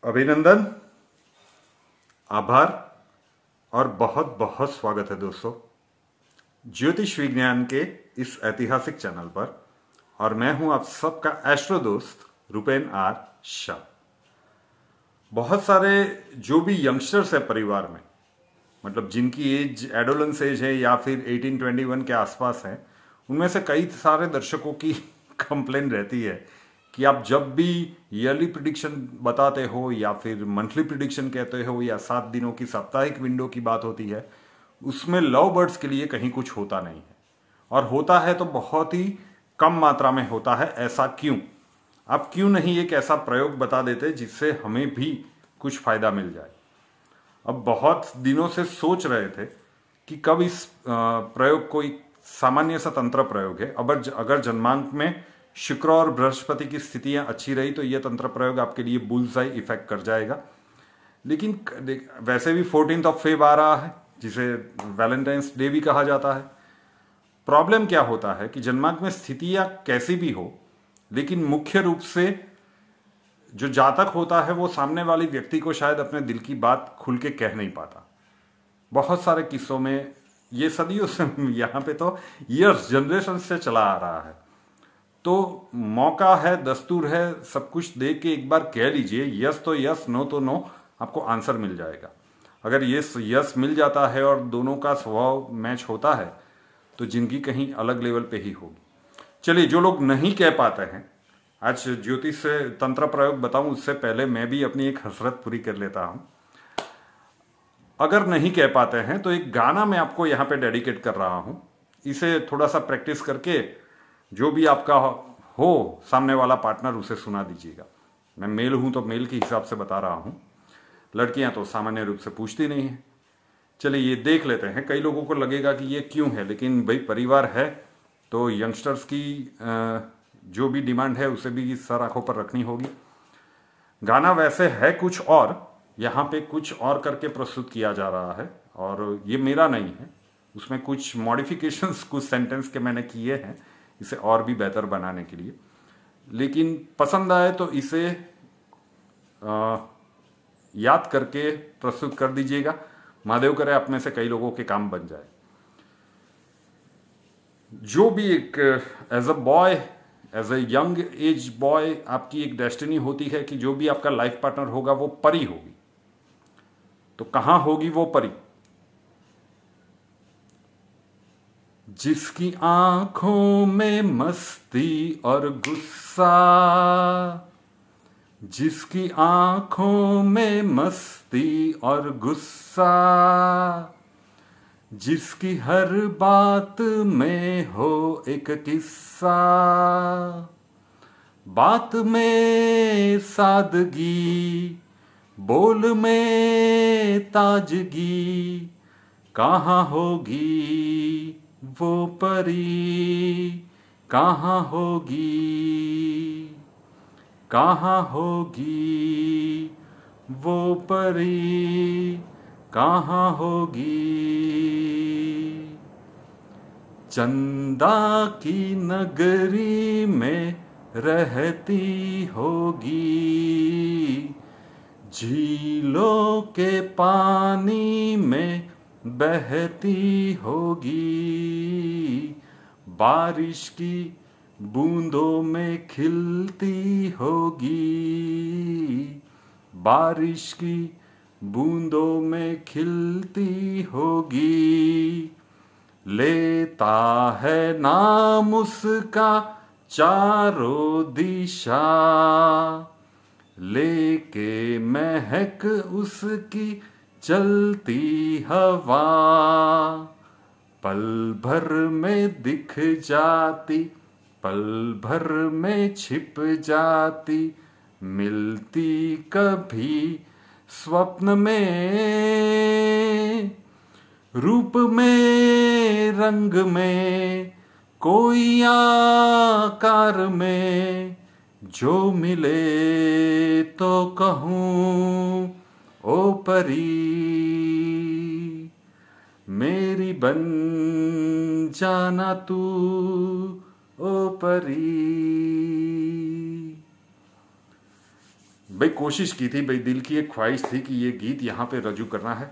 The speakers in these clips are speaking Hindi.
अभिनंदन, आभार और बहुत बहुत स्वागत है दोस्तों ज्योतिष विज्ञान के इस ऐतिहासिक चैनल पर। और मैं हूं आप सबका एस्ट्रो दोस्त रुपेन आर शाह। बहुत सारे जो भी यंगस्टर्स है परिवार में, मतलब जिनकी एज एडोलेंस एज है या फिर 18-21 के आसपास है, उनमें से कई सारे दर्शकों की कंप्लेन रहती है कि आप जब भी ईयरली प्रिडिक्शन बताते हो या फिर मंथली प्रिडिक्शन कहते हो या 7 दिनों की साप्ताहिक विंडो की बात होती है, उसमें लव बर्ड्स के लिए कहीं कुछ होता नहीं है, और होता है तो बहुत ही कम मात्रा में होता है। ऐसा क्यों? आप क्यों नहीं एक ऐसा प्रयोग बता देते जिससे हमें भी कुछ फायदा मिल जाए। अब बहुत दिनों से सोच रहे थे कि कब इस प्रयोग को एक सामान्य सा तंत्र प्रयोग है। अगर जन्मांक में शुक्र और बृहस्पति की स्थितियां अच्छी रही तो यह तंत्र प्रयोग आपके लिए बुलसाई इफेक्ट कर जाएगा। लेकिन वैसे भी 14 फेब आ रहा है, जिसे वैलेंटाइंस डे भी कहा जाता है। प्रॉब्लम क्या होता है कि जन्मांक में स्थितियां कैसी भी हो, लेकिन मुख्य रूप से जो जातक होता है वो सामने वाले व्यक्ति को शायद अपने दिल की बात खुल के कह नहीं पाता। बहुत सारे किस्सों में ये सदियों से यहाँ पे तो ईयर्स जनरेशन से चला आ रहा है। तो मौका है, दस्तूर है, सब कुछ दे के एक बार कह लीजिए, यस तो यस, नो तो नो, आपको आंसर मिल जाएगा। अगर यस मिल जाता है और दोनों का स्वभाव मैच होता है तो जिंदगी कहीं अलग लेवल पे ही होगी। चलिए, जो लोग नहीं कह पाते हैं, आज ज्योतिष से तंत्र प्रयोग बताऊं उससे पहले मैं भी अपनी एक हसरत पूरी कर लेता हूं। अगर नहीं कह पाते हैं तो एक गाना मैं आपको यहाँ पे डेडिकेट कर रहा हूं। इसे थोड़ा सा प्रैक्टिस करके जो भी आपका हो सामने वाला पार्टनर, उसे सुना दीजिएगा। मैं मेल हूं तो मेल के हिसाब से बता रहा हूं, लड़कियां तो सामान्य रूप से पूछती नहीं है। चलिए ये देख लेते हैं। कई लोगों को लगेगा कि ये क्यों है, लेकिन भाई परिवार है तो यंगस्टर्स की जो भी डिमांड है उसे भी सर आंखों पर रखनी होगी। गाना वैसे है कुछ और, यहाँ पे कुछ और करके प्रस्तुत किया जा रहा है, और ये मेरा नहीं है, उसमें कुछ मॉडिफिकेशंस कुछ सेंटेंस के मैंने किए हैं इसे और भी बेहतर बनाने के लिए। लेकिन पसंद आए तो इसे याद करके प्रस्तुत कर दीजिएगा। महादेव करे आप में से कई लोगों के काम बन जाए। जो भी एक as a boy, as a young age boy, आपकी एक डेस्टिनी होती है कि जो भी आपका लाइफ पार्टनर होगा वो परी होगी। तो कहां होगी वो परी? जिसकी आंखों में मस्ती और गुस्सा, जिसकी आंखों में मस्ती और गुस्सा, जिसकी हर बात में हो एक किस्सा, बात में सादगी, बोल में ताजगी, कहाँ होगी वो परी, कहाँ होगी, कहाँ होगी वो परी, कहाँ होगी। चंदा की नगरी में रहती होगी, झीलों के पानी में बहती होगी, बारिश की बूंदों में खिलती होगी, बारिश की बूंदों में खिलती होगी। लेता है नाम उसका चारों दिशा, लेके महक उसकी चलती हवा, पल भर में दिख जाती, पल भर में छिप जाती, मिलती कभी स्वप्न में, रूप में, रंग में, कोई आकार में, जो मिले तो कहूँ ओ परी, मेरी बन जाना तू ओ परी। भाई कोशिश की थी, भाई दिल की एक ख्वाहिश थी कि ये गीत यहाँ पे रजू करना है।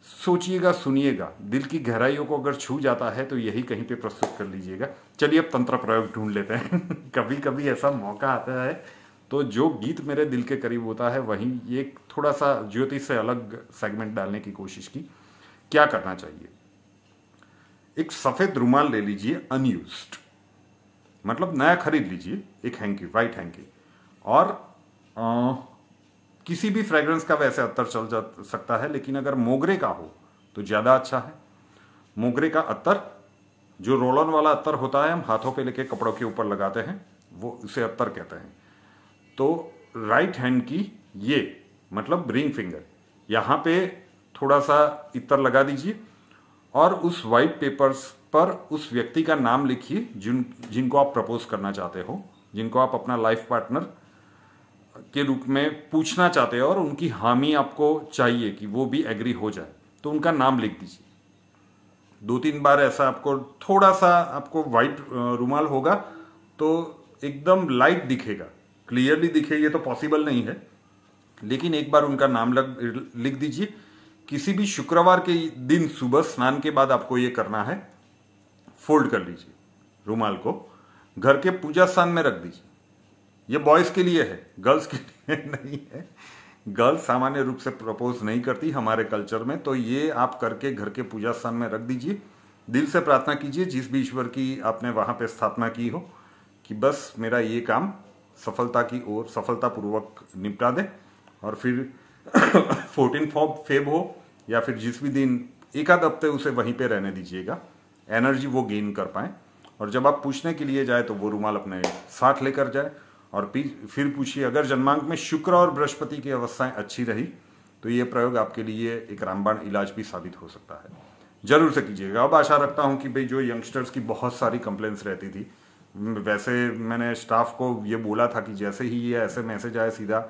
सोचिएगा, सुनिएगा, दिल की गहराइयों को अगर छू जाता है तो यही कहीं पे प्रस्तुत कर लीजिएगा। चलिए अब तंत्र प्रयोग ढूंढ लेते हैं कभी कभी ऐसा मौका आता है तो जो गीत मेरे दिल के करीब होता है वहीं एक थोड़ा सा ज्योतिष से अलग सेगमेंट डालने की कोशिश की। क्या करना चाहिए? एक सफेद रुमाल ले लीजिए, अनयूज्ड, मतलब नया खरीद लीजिए, एक हैंकी, वाइट हैंकी, और किसी भी फ्रेग्रेंस का वैसे अत्तर चल जा सकता है, लेकिन अगर मोगरे का हो तो ज़्यादा अच्छा है। मोगरे का अत्तर, जो रोल ऑन वाला अत्तर होता है, हम हाथों पे लेके कपड़ों के ऊपर लगाते हैं, वो उसे अत्तर कहते हैं। तो राइट हैंड की ये मतलब रिंग फिंगर, यहाँ पे थोड़ा सा इत्र लगा दीजिए और उस वाइट पेपर्स पर उस व्यक्ति का नाम लिखिए जिनको आप प्रपोज करना चाहते हो, जिनको आप अपना लाइफ पार्टनर के रूप में पूछना चाहते हो और उनकी हामी आपको चाहिए कि वो भी एग्री हो जाए, तो उनका नाम लिख दीजिए। 2-3 बार ऐसा आपको, थोड़ा सा आपको वाइट रुमाल होगा तो एकदम लाइट दिखेगा, क्लियरली दिखे ये तो पॉसिबल नहीं है, लेकिन एक बार उनका नाम लिख दीजिए। किसी भी शुक्रवार के दिन सुबह स्नान के बाद आपको ये करना है। फोल्ड कर लीजिए रुमाल को, घर के पूजा स्थान में रख दीजिए। ये बॉयज के लिए है, गर्ल्स के लिए नहीं है। गर्ल्स सामान्य रूप से प्रपोज नहीं करती हमारे कल्चर में, तो ये आप करके घर के पूजा स्थान में रख दीजिए। दिल से प्रार्थना कीजिए जिस भी ईश्वर की आपने वहां पे स्थापना की हो कि बस मेरा ये काम सफलता की ओर सफलतापूर्वक निपटा दे। और फिर 14 फेब हो या फिर जिस भी दिन, एक आध हफ्ते उसे वहीं पे रहने दीजिएगा, एनर्जी वो गेन कर पाए। और जब आप पूछने के लिए जाए तो वो रुमाल अपने साथ लेकर जाए और फिर पूछिए। अगर जन्मांक में शुक्र और बृहस्पति की अवस्थाएं अच्छी रही तो ये प्रयोग आपके लिए एक रामबाण इलाज भी साबित हो सकता है। जरूर से कीजिएगा। अब आशा रखता हूं कि भाई जो यंगस्टर्स की बहुत सारी कंप्लेंट्स रहती थी, वैसे मैंने स्टाफ को ये बोला था कि जैसे ही ये ऐसे मैसेज आए सीधा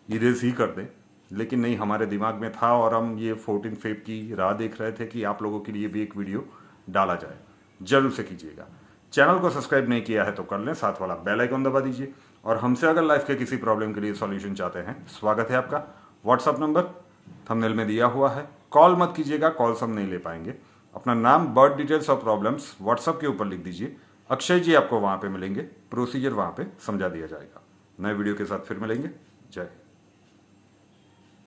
इरेज ही कर दे, लेकिन नहीं, हमारे दिमाग में था और हम ये 14 फेब की राह देख रहे थे कि आप लोगों के लिए भी एक वीडियो डाला जाए। जरूर से कीजिएगा। चैनल को सब्सक्राइब नहीं किया है तो कर लें, साथ वाला बेल आइकन दबा दीजिए। और हमसे अगर लाइफ के किसी प्रॉब्लम के लिए सॉल्यूशन चाहते हैं, स्वागत है आपका। व्हाट्सअप नंबर थंबनेल में दिया हुआ है, कॉल मत कीजिएगा, कॉल्स हम नहीं ले पाएंगे। अपना नाम, बर्थ डिटेल्स और प्रॉब्लम्स व्हाट्सअप के ऊपर लिख दीजिए। अक्षय जी आपको वहां पे मिलेंगे, प्रोसीजर वहां पे समझा दिया जाएगा। नए वीडियो के साथ फिर मिलेंगे। जय हिंद।